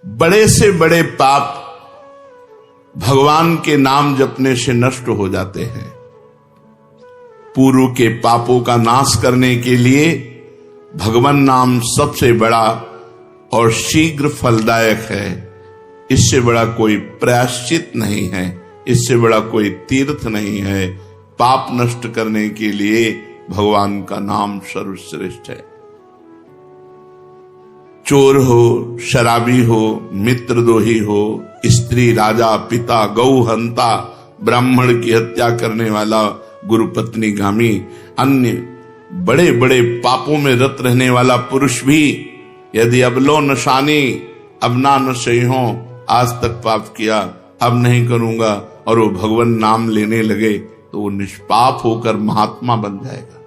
बड़े से बड़े पाप भगवान के नाम जपने से नष्ट हो जाते हैं। पूर्व के पापों का नाश करने के लिए भगवान नाम सबसे बड़ा और शीघ्र फलदायक है। इससे बड़ा कोई प्रायश्चित नहीं है, इससे बड़ा कोई तीर्थ नहीं है। पाप नष्ट करने के लिए भगवान का नाम सर्वश्रेष्ठ है। चोर हो, शराबी हो, मित्रद्रोही हो, स्त्री, राजा, पिता, गौ हंता, ब्राह्मण की हत्या करने वाला, गुरु पत्नी गामी, अन्य बड़े बड़े पापों में रत रहने वाला पुरुष भी यदि अबलो नशानी अब ना नशे हो, आज तक पाप किया अब नहीं करूंगा, और वो भगवान नाम लेने लगे तो वो निष्पाप होकर महात्मा बन जाएगा।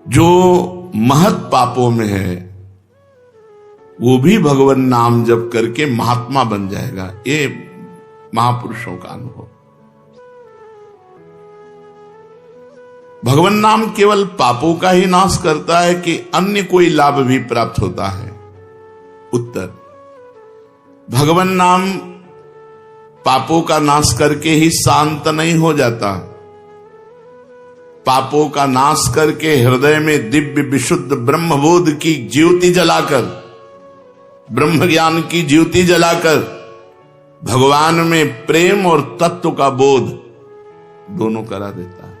जो महत पापों में है वो भी भगवान नाम जप करके महात्मा बन जाएगा। ये महापुरुषों का अनुभव। भगवान नाम केवल पापों का ही नाश करता है कि अन्य कोई लाभ भी प्राप्त होता है? उत्तर, भगवान नाम पापों का नाश करके ही शांत नहीं हो जाता। पापों का नाश करके हृदय में दिव्य विशुद्ध ब्रह्मबोध की ज्योति जलाकर, ब्रह्म ज्ञान की ज्योति जलाकर भगवान में प्रेम और तत्व का बोध दोनों करा देता है।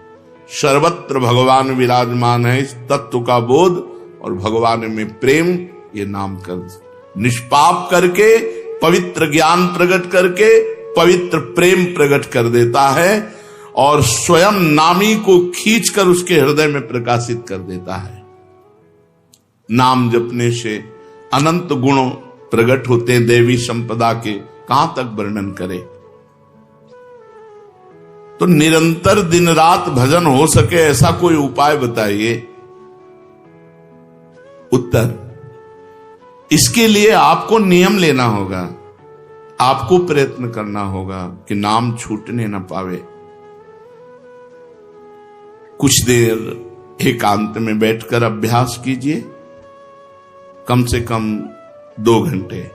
सर्वत्र भगवान विराजमान है, इस तत्व का बोध और भगवान में प्रेम, ये नाम कर निष्पाप करके पवित्र ज्ञान प्रकट करके पवित्र प्रेम प्रकट कर देता है और स्वयं नामी को खींचकर उसके हृदय में प्रकाशित कर देता है। नाम जपने से अनंत गुण प्रकट होते हैं देवी संपदा के, कहां तक वर्णन करें। तो निरंतर दिन रात भजन हो सके ऐसा कोई उपाय बताइए। उत्तर, इसके लिए आपको नियम लेना होगा, आपको प्रयत्न करना होगा कि नाम छूटने न पावे। कुछ देर एकांत में बैठकर अभ्यास कीजिए, कम से कम 2 घंटे।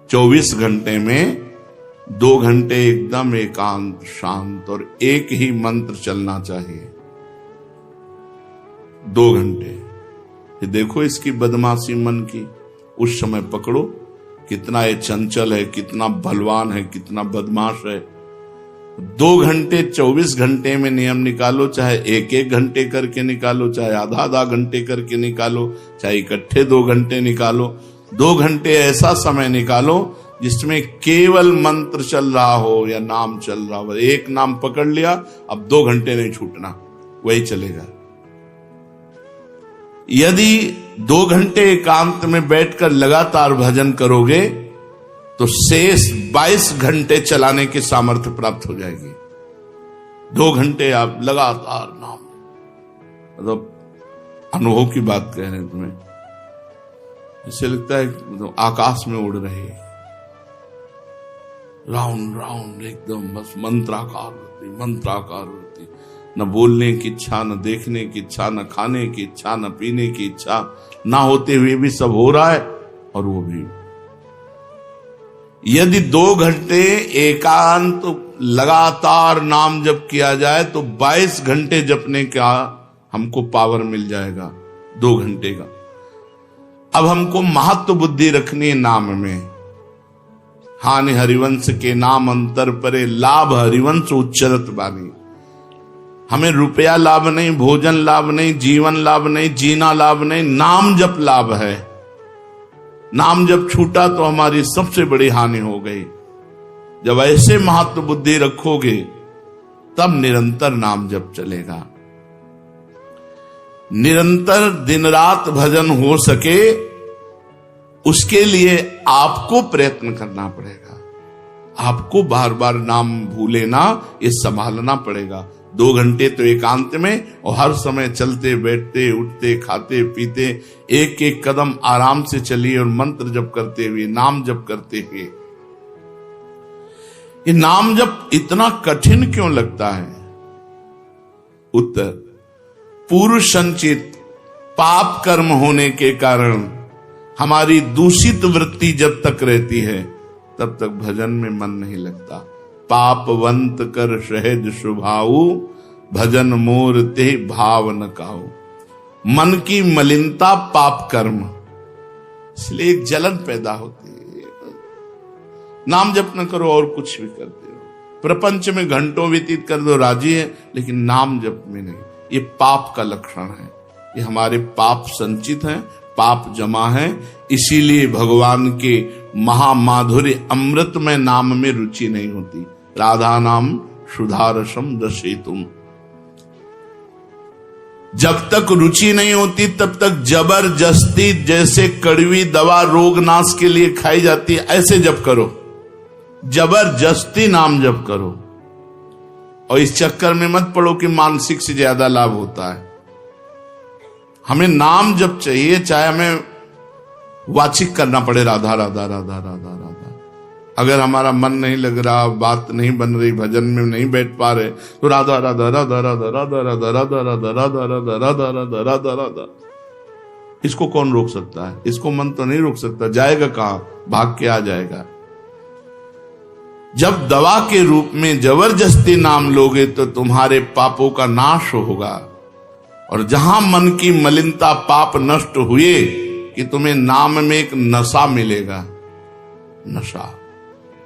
24 घंटे में 2 घंटे एकदम एकांत शांत और एक ही मंत्र चलना चाहिए। 2 घंटे। ये देखो इसकी बदमाशी मन की, उस समय पकड़ो कितना ये चंचल है, कितना बलवान है, कितना बदमाश है। 2 घंटे 24 घंटे में नियम निकालो, चाहे 1-1 घंटे करके निकालो, चाहे आधा घंटे करके निकालो, चाहे इकट्ठे 2 घंटे निकालो। 2 घंटे ऐसा समय निकालो जिसमें केवल मंत्र चल रहा हो या नाम चल रहा हो। एक नाम पकड़ लिया, अब 2 घंटे नहीं छूटना, वही चलेगा। यदि 2 घंटे एकांत में बैठकर लगातार भजन करोगे तो शेष 22 घंटे चलाने की सामर्थ्य प्राप्त हो जाएगी। 2 घंटे आप लगातार नाम, मतलब अनुभव की बात कह रहे हैं तुम्हें, इससे लगता है तो आकाश में उड़ रहे, राउंड राउंड एकदम बस मंत्राकार होती, न बोलने की इच्छा, न देखने की इच्छा, न खाने की इच्छा, न पीने की इच्छा, ना होते हुए भी सब हो रहा है। और वो भी यदि 2 घंटे एकांत लगातार नाम जप किया जाए तो 22 घंटे जपने का हमको पावर मिल जाएगा 2 घंटे का। अब हमको महत्व बुद्धि रखनी है नाम में। हानि हरिवंश के नाम अंतर परे, लाभ हरिवंश उच्चरत बानी। हमें रुपया लाभ नहीं, भोजन लाभ नहीं, जीवन लाभ नहीं, जीना लाभ नहीं, नाम जप लाभ है। नाम जब छूटा तो हमारी सबसे बड़ी हानि हो गई। जब ऐसे महत्व बुद्धि रखोगे तब निरंतर नाम जप चलेगा। निरंतर दिन रात भजन हो सके उसके लिए आपको प्रयत्न करना पड़ेगा। आपको बार बार नाम भूले ना, ये संभालना पड़ेगा। 2 घंटे तो एकांत में, और हर समय चलते बैठते उठते खाते पीते एक एक कदम आराम से चलिए और मंत्र जप करते हुए, नाम जप करते हुए। ये नाम जप इतना कठिन क्यों लगता है? उत्तर, पूर्व संचित पाप कर्म होने के कारण हमारी दूषित वृत्ति जब तक रहती है तब तक भजन में मन नहीं लगता। पापवंत कर सहज स्वभाऊ, भजन मोर ते भाव न काऊ। मन की मलिनता पाप कर्म, इसलिए एक जलन पैदा होती है। नाम जप न करो और कुछ भी करते हो, प्रपंच में घंटों व्यतीत कर दो, राजी है, लेकिन नाम जप में नहीं। ये पाप का लक्षण है। ये हमारे पाप संचित हैं, पाप जमा है। इसीलिए भगवान के महामाधुर्य अमृत में नाम में रुचि नहीं होती। राधा नाम सुधारसम दशेतुम। जब तक रुचि नहीं होती तब तक जबरदस्ती, जैसे कड़वी दवा रोग नाश के लिए खाई जाती है, ऐसे जप करो, जबरदस्ती नाम जप करो। और इस चक्कर में मत पड़ो कि मानसिक से ज्यादा लाभ होता है। हमें नाम जप चाहिए, चाहे हमें वाचिक करना पड़े, राधा राधा राधा राधा राधा। अगर हमारा मन नहीं लग रहा, बात नहीं बन रही, भजन में नहीं बैठ पा रहे, तो राधा राधा राधा राधा राधा राधा राधा राधा राधा राधा राधा राधा राधा राधा। इसको कौन रोक सकता है? इसको मन तो नहीं रोक सकता। जाएगा कहां? भाग के आ जाएगा। जब दवा के रूप में जबरदस्ती नाम लोगे तो तुम्हारे पापों का नाश होगा। और जहां मन की मलिनता पाप नष्ट हुए कि तुम्हें नाम में एक नशा मिलेगा, नशा,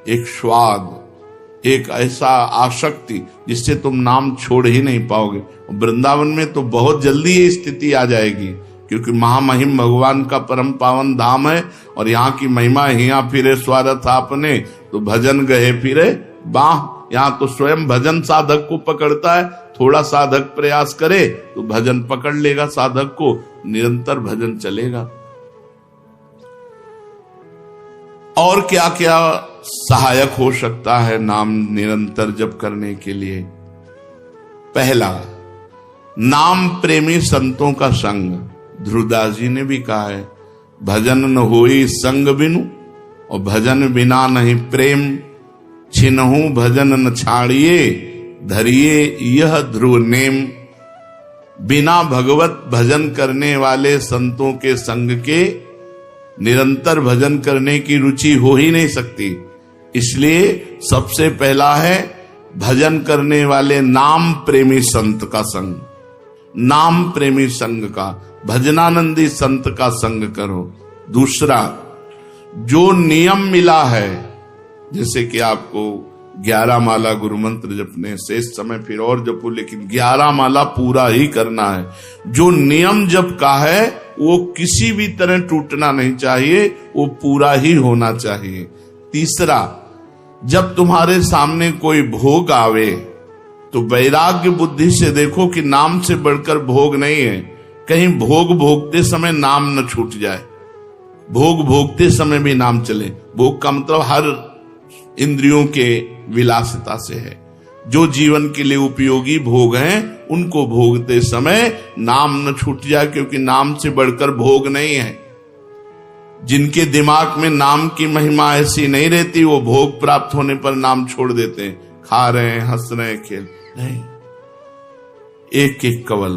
एक स्वाद, एक ऐसा आसक्ति जिससे तुम नाम छोड़ ही नहीं पाओगे। वृंदावन में तो बहुत जल्दी ये स्थिति आ जाएगी, क्योंकि महामहिम भगवान का परम पावन धाम है और यहाँ की महिमा हिया फिरे स्वारथ आपने, तो भजन गए फिरे बाह। यहाँ तो स्वयं भजन साधक को पकड़ता है। थोड़ा साधक प्रयास करे तो भजन पकड़ लेगा साधक को, निरंतर भजन चलेगा। और क्या क्या सहायक हो सकता है नाम निरंतर जप करने के लिए? पहला, नाम प्रेमी संतों का संग। ध्रुवदास जी ने भी कहा है, भजन न होई संग बिनु, और भजन बिना नहीं प्रेम। छिनहु भजन न छाड़िए, धरिए यह ध्रुव नेम। बिना भगवत भजन करने वाले संतों के संग के निरंतर भजन करने की रुचि हो ही नहीं सकती। इसलिए सबसे पहला है भजन करने वाले नाम प्रेमी संत का संग। नाम प्रेमी संग का, भजनानंदी संत का संग करो। दूसरा, जो नियम मिला है, जैसे कि आपको 11 माला गुरु मंत्र जपने, शेष समय फिर और जपो, लेकिन 11 माला पूरा ही करना है। जो नियम जप का है वो किसी भी तरह टूटना नहीं चाहिए, वो पूरा ही होना चाहिए। तीसरा, जब तुम्हारे सामने कोई भोग आवे तो वैराग्य बुद्धि से देखो कि नाम से बढ़कर भोग नहीं है। कहीं भोग भोगते समय नाम न छूट जाए, भोग भोगते समय भी नाम चले। भोग का मतलब हर इंद्रियों के विलासिता से है। जो जीवन के लिए उपयोगी भोग हैं उनको भोगते समय नाम न छूट जाए, क्योंकि नाम से बढ़कर भोग नहीं है। जिनके दिमाग में नाम की महिमा ऐसी नहीं रहती, वो भोग प्राप्त होने पर नाम छोड़ देते हैं। खा रहे हैं, हंस रहे हैं, खेल नहीं, एक एक कवल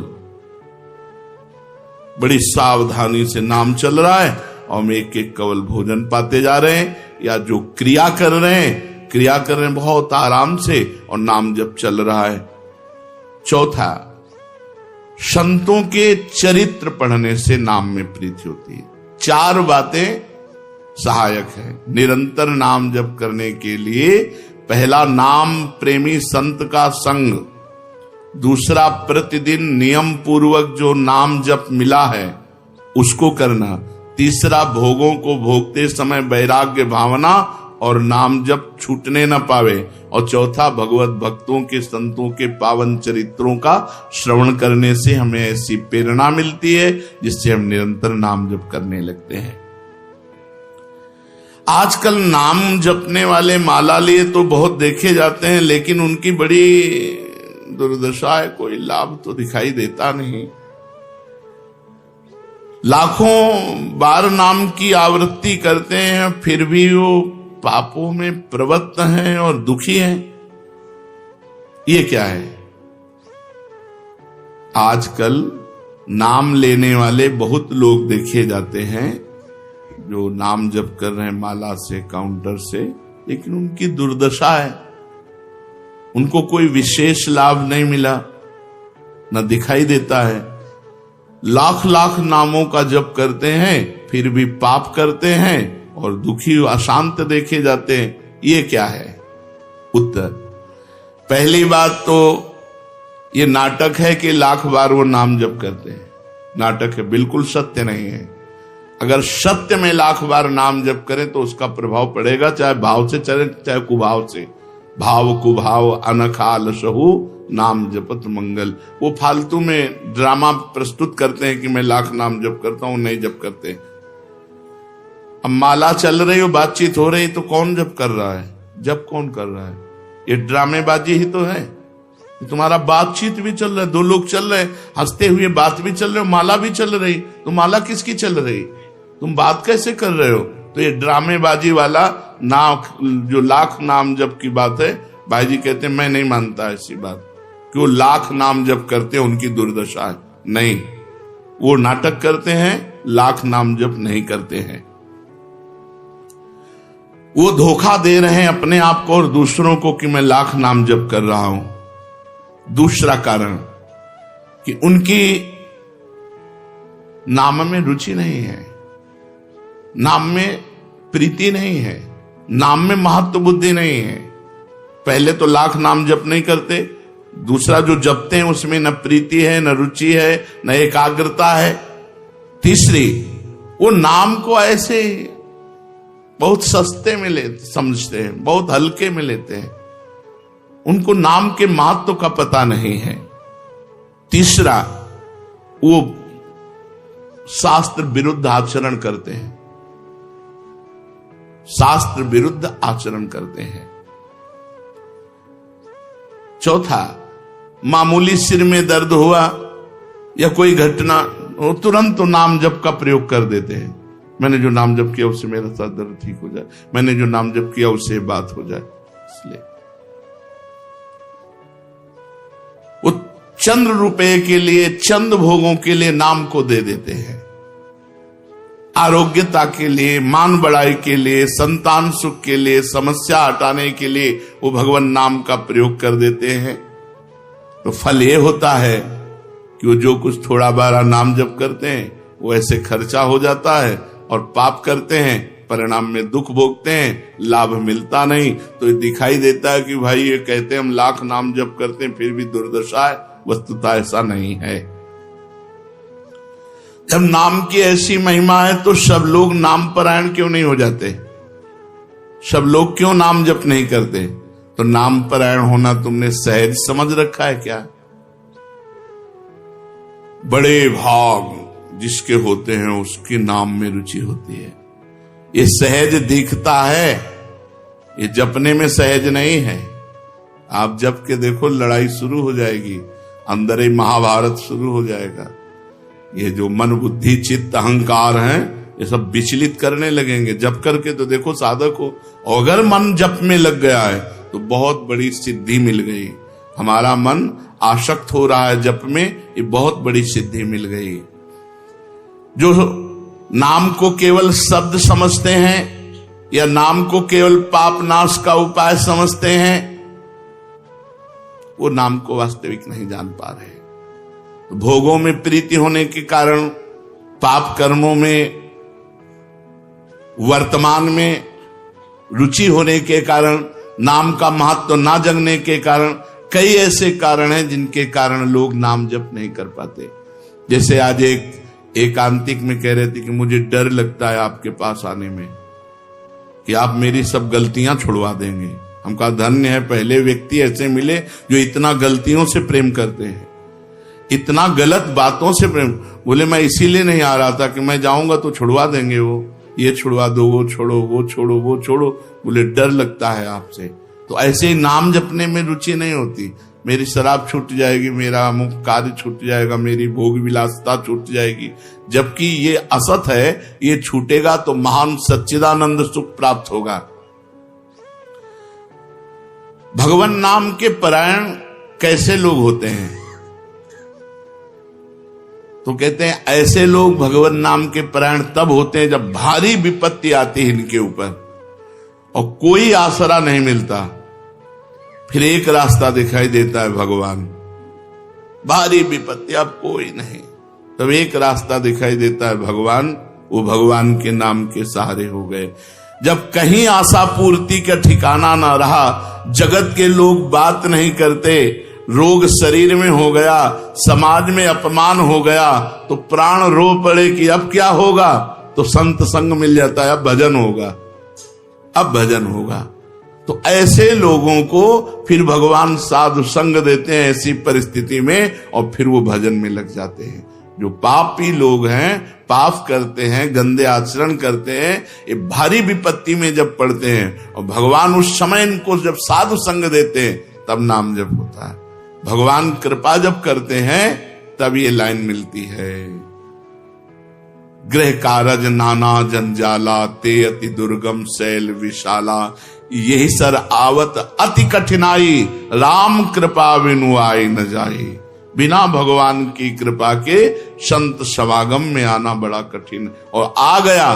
बड़ी सावधानी से नाम चल रहा है और हम एक एक कवल भोजन पाते जा रहे हैं, या जो क्रिया कर रहे हैं बहुत आराम से और नाम जब चल रहा है। चौथा, संतों के चरित्र पढ़ने से नाम में प्रीति होती है। 4 बातें सहायक है निरंतर नाम जप करने के लिए। पहला, नाम प्रेमी संत का संग। दूसरा, प्रतिदिन नियम पूर्वक जो नाम जप मिला है उसको करना। तीसरा, भोगों को भोगते समय वैराग्य भावना और नाम जप छूटने न पावे। और चौथा, भगवत भक्तों के संतों के पावन चरित्रों का श्रवण करने से हमें ऐसी प्रेरणा मिलती है जिससे हम निरंतर नाम जप करने लगते हैं। आजकल नाम जपने वाले माला लिए तो बहुत देखे जाते हैं, लेकिन उनकी बड़ी दुर्दशा है, कोई लाभ तो दिखाई देता नहीं। लाखों बार नाम की आवृत्ति करते हैं, फिर भी वो पापों में प्रवृत्त हैं और दुखी हैं। ये क्या है? आजकल नाम लेने वाले बहुत लोग देखे जाते हैं, जो नाम जप कर रहे हैं माला से, काउंटर से, लेकिन उनकी दुर्दशा है, उनको कोई विशेष लाभ नहीं मिला, न दिखाई देता है। लाख लाख नामों का जप करते हैं फिर भी पाप करते हैं और दुखी अशांत देखे जाते हैं। ये क्या है? उत्तर, पहली बात तो ये नाटक है कि लाख बार वो नाम जप करते हैं। नाटक है, बिल्कुल सत्य नहीं है। अगर सत्य में लाख बार नाम जप करें तो उसका प्रभाव पड़ेगा, चाहे भाव से चले चाहे कुभाव से। भाव कुभाव अनखाल सहु नाम जपत मंगल। वो फालतू में ड्रामा प्रस्तुत करते हैं कि मैं लाख नाम जप करता हूं, नहीं जप करते। अब माला चल रही हो, बातचीत हो रही, तो कौन जप कर रहा है? जप कौन कर रहा है? ये ड्रामेबाजी ही तो है। तुम्हारा बातचीत भी चल रहा है, दो लोग चल रहे, हंसते हुए बात भी चल रहे, माला भी चल रही, तो माला किसकी चल रही? तुम बात कैसे कर रहे हो? तो ये ड्रामेबाजी वाला जो लाख नाम जप की बात है, भाई जी कहते हैं मैं नहीं मानता ऐसी बात कि वो लाख नाम जप करते हैं उनकी दुर्दशा है। नहीं, वो नाटक करते हैं, लाख नाम जप नहीं करते हैं। वो धोखा दे रहे हैं अपने आप को और दूसरों को कि मैं लाख नाम जप कर रहा हूं। दूसरा कारण कि उनकी नाम में रुचि नहीं है, नाम में प्रीति नहीं है, नाम में महत्व बुद्धि नहीं है। पहले तो लाख नाम जप नहीं करते, दूसरा जो जपते हैं उसमें न प्रीति है, न रुचि है, न एकाग्रता है। तीसरी, वो नाम को ऐसे बहुत सस्ते में समझते हैं, बहुत हल्के में लेते हैं, उनको नाम के महत्व का पता नहीं है। तीसरा, वो शास्त्र विरुद्ध आचरण करते हैं, शास्त्र विरुद्ध आचरण करते हैं। चौथा, मामूली सिर में दर्द हुआ या कोई घटना, वो तुरंत तो नाम जप का प्रयोग कर देते हैं। मैंने जो नाम जप किया उससे मेरा सर दर्द ठीक हो जाए, मैंने जो नाम जप किया उससे बात हो जाए। इसलिए वो चंद रुपए के लिए, चंद भोगों के लिए नाम को दे देते हैं। आरोग्यता के लिए, मान बढ़ाई के लिए, संतान सुख के लिए, समस्या हटाने के लिए वो भगवान नाम का प्रयोग कर देते हैं। तो फल ये होता है कि वो जो कुछ थोड़ा बारा नाम जप करते हैं वो ऐसे खर्चा हो जाता है और पाप करते हैं, परिणाम में दुख भोगते हैं, लाभ मिलता नहीं। तो ये दिखाई देता है कि भाई ये कहते हैं हम लाख नाम जप करते हैं फिर भी दुर्दशा है। वस्तुतः ऐसा नहीं है। जब नाम की ऐसी महिमा है तो सब लोग नाम परायण क्यों नहीं हो जाते? सब लोग क्यों नाम जप नहीं करते? तो नाम परायण होना तुमने सहज समझ रखा है क्या? बड़े भाग जिसके होते हैं उसके नाम में रुचि होती है। ये सहज दिखता है, ये जपने में सहज नहीं है। आप जप के देखो, लड़ाई शुरू हो जाएगी, अंदर ही महाभारत शुरू हो जाएगा। ये जो मन बुद्धि चित्त अहंकार हैं, ये सब विचलित करने लगेंगे। जप करके तो देखो साधक को, अगर मन जप में लग गया है तो बहुत बड़ी सिद्धि मिल गई। हमारा मन आसक्त हो रहा है जप में, ये बहुत बड़ी सिद्धि मिल गई। जो नाम को केवल शब्द समझते हैं या नाम को केवल पाप नाश का उपाय समझते हैं, वो नाम को वास्तविक नहीं जान पा रहे। तो भोगों में प्रीति होने के कारण, पाप कर्मों में, वर्तमान में रुचि होने के कारण, नाम का महत्व ना जगने के कारण, कई ऐसे कारण हैं जिनके कारण लोग नाम जप नहीं कर पाते। जैसे आज एक एकांतिक में कह रहे थे कि मुझे डर लगता है आपके पास आने में कि आप मेरी सब गलतियां छुड़वा देंगे। हम कहा धन्य है, पहले व्यक्ति ऐसे मिले जो इतना गलतियों से प्रेम करते हैं, इतना गलत बातों से प्रेम। बोले मैं इसीलिए नहीं आ रहा था कि मैं जाऊंगा तो छुड़वा देंगे, वो ये छुड़वा दो, वो छोड़ो, वो छोड़ो, वो छोड़ो। बोले डर लगता है आपसे। तो ऐसे ही नाम जपने में रुचि नहीं होती। मेरी शराब छूट जाएगी, मेरा अमुक कार्य छूट जाएगा, मेरी भोग विलासता छूट जाएगी। जबकि ये असत है, ये छूटेगा तो महान सच्चिदानंद सुख प्राप्त होगा। भगवान नाम के परायण कैसे लोग होते हैं? तो कहते हैं ऐसे लोग भगवान नाम के परायण तब होते हैं जब भारी विपत्ति आती है इनके ऊपर और कोई आसरा नहीं मिलता। फिर एक रास्ता दिखाई देता है भगवान। भारी विपत्ति अब कोई नहीं, तब एक रास्ता दिखाई देता है भगवान। वो भगवान के नाम के सहारे हो गए। जब कहीं आशा पूर्ति का ठिकाना ना रहा, जगत के लोग बात नहीं करते, रोग शरीर में हो गया, समाज में अपमान हो गया, तो प्राण रो पड़े कि अब क्या होगा, तो संत संग मिल जाता है, अब भजन होगा, अब भजन होगा। तो ऐसे लोगों को फिर भगवान साधु संग देते हैं ऐसी परिस्थिति में, और फिर वो भजन में लग जाते हैं। जो पापी लोग हैं, पाप करते हैं, गंदे आचरण करते हैं, ये भारी विपत्ति में जब पड़ते हैं और भगवान उस समय इनको जब साधु संग देते हैं, तब नाम जप होता है। भगवान कृपा जब करते हैं तब ये लाइन मिलती है। गृह कारज नाना जंजाला, ते अति दुर्गम शैल विशाला, यही सर आवत अति कठिनाई, राम कृपा बिनु आई न जाई। बिना भगवान की कृपा के संत समागम में आना बड़ा कठिन, और आ गया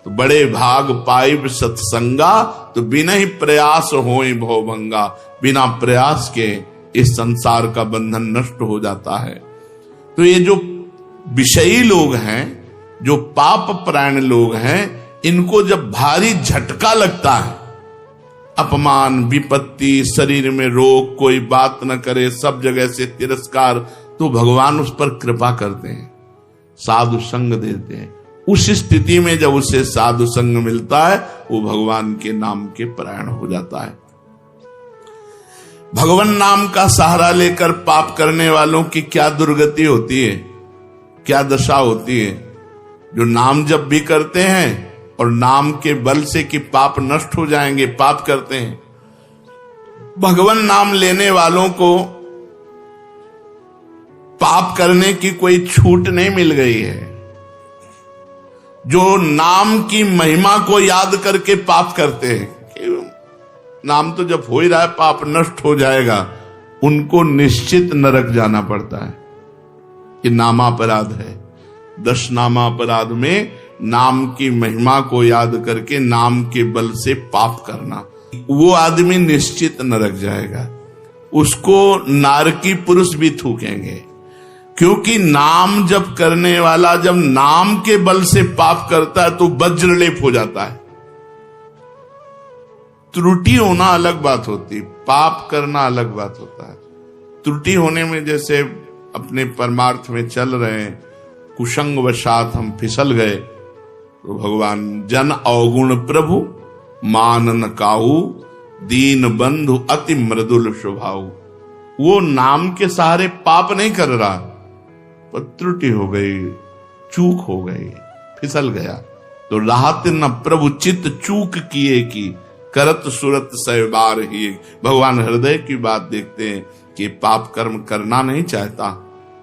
तो बड़े भाग पाइब सत्संगा, तो बिना ही प्रयास होए भवभंगा। बिना प्रयास के इस संसार का बंधन नष्ट हो जाता है। तो ये जो विषयी लोग हैं, जो पाप परायण लोग हैं, इनको जब भारी झटका लगता है, अपमान, विपत्ति, शरीर में रोग, कोई बात न करे, सब जगह से तिरस्कार, तो भगवान उस पर कृपा करते हैं, साधु संग देते हैं। उस स्थिति में जब उसे साधु संग मिलता है, वो भगवान के नाम के परायण हो जाता है। भगवान नाम का सहारा लेकर पाप करने वालों की क्या दुर्गति होती है, क्या दशा होती है। जो नाम जब भी करते हैं और नाम के बल से कि पाप नष्ट हो जाएंगे, पाप करते हैं। भगवान नाम लेने वालों को पाप करने की कोई छूट नहीं मिल गई है। जो नाम की महिमा को याद करके पाप करते हैं, नाम तो जब हो ही रहा है, पाप नष्ट हो जाएगा, उनको निश्चित नरक जाना पड़ता है। ये नामापराध है। 10 नामापराध में नाम की महिमा को याद करके नाम के बल से पाप करना, वो आदमी निश्चित नरक जाएगा। उसको नारकी पुरुष भी थूकेंगे, क्योंकि नाम जप करने वाला जब नाम के बल से पाप करता है तो वज्रलेप हो जाता है। त्रुटि होना अलग बात होती, पाप करना अलग बात होता है। त्रुटि होने में जैसे अपने परमार्थ में चल रहे हैं, कुसंग वशात हम फिसल गए, तो भगवान जन अवगुण प्रभु मान न काहू, दीन बंधु अति मृदुल स्वभाव। वो नाम के सहारे पाप नहीं कर रहा, पर त्रुटि हो गई, चूक हो गई, फिसल गया। तो राहत न प्रभु चित चूक किए की, करत सुरत सहबार ही। भगवान हृदय की बात देखते हैं कि पाप कर्म करना नहीं चाहता,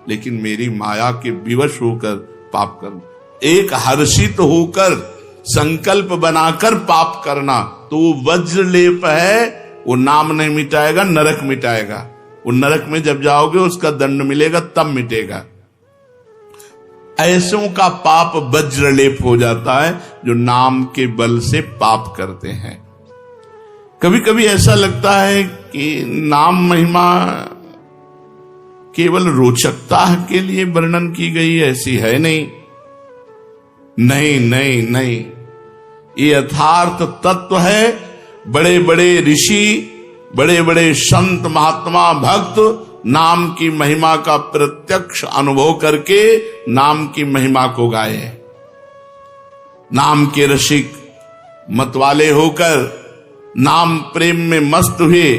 लेकिन मेरी माया के विवश होकर पाप कर्म, एक हर्षित होकर संकल्प बनाकर पाप करना, तो वो वज्रलेप है। वो नाम नहीं मिटाएगा, नरक मिटाएगा। वो नरक में जब जाओगे उसका दंड मिलेगा, तब मिटेगा। ऐसों का पाप वज्रलेप हो जाता है जो नाम के बल से पाप करते हैं। कभी कभी ऐसा लगता है कि नाम महिमा केवल रोचकता के लिए वर्णन की गई, ऐसी है नहीं। नहीं नहीं नहीं, ये यथार्थ तत्व है। बड़े बड़े ऋषि, बड़े बड़े संत, महात्मा, भक्त नाम की महिमा का प्रत्यक्ष अनुभव करके नाम की महिमा को गाए। नाम के रसिक मतवाले होकर नाम प्रेम में मस्त हुए,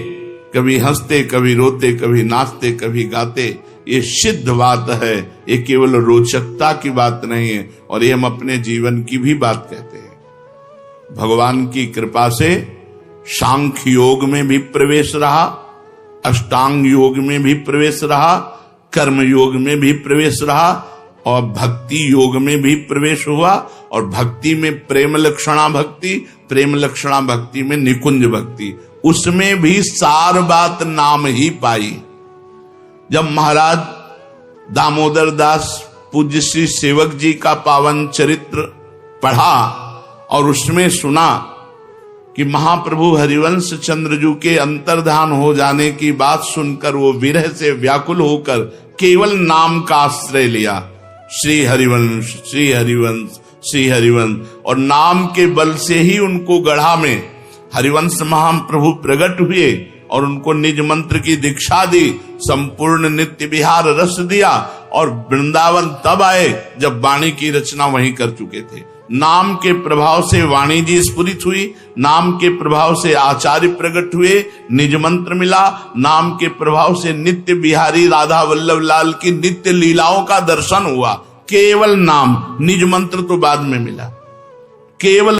कभी हंसते, कभी रोते, कभी नाचते, कभी गाते। ये सिद्ध बात है, ये केवल रोचकता की बात नहीं है, और ये हम अपने जीवन की भी बात कहते हैं। भगवान की कृपा से सांख्य योग में भी प्रवेश रहा, अष्टांग योग में भी प्रवेश रहा, कर्म योग में भी प्रवेश रहा, और भक्ति योग में भी प्रवेश हुआ। और भक्ति में प्रेम लक्षणा भक्ति, प्रेम लक्षणा भक्ति में निकुंज भक्ति, उसमें भी सार बात नाम ही पाई। जब महाराज दामोदर दास पूज्य श्री सेवक जी का पावन चरित्र पढ़ा और उसमें सुना कि महाप्रभु हरिवंश चंद्रजू के अंतर्धान हो जाने की बात सुनकर वो विरह से व्याकुल होकर केवल नाम का आश्रय लिया, श्री हरिवंश श्री हरिवंश श्री हरिवंश, और नाम के बल से ही उनको गढ़ा में हरिवंश महाप्रभु प्रकट हुए और उनको निज मंत्र की दीक्षा दी, संपूर्ण नित्य विहार रस दिया और वृंदावन तब आए जब वाणी की रचना वहीं कर चुके थे। नाम के प्रभाव से वाणी जी स्फुरित हुई, नाम के प्रभाव से आचार्य प्रकट हुए, निज मंत्र मिला, नाम के प्रभाव से नित्य बिहारी राधा वल्लभ लाल की नित्य लीलाओं का दर्शन हुआ। केवल नाम, निज मंत्र तो बाद में मिला, केवल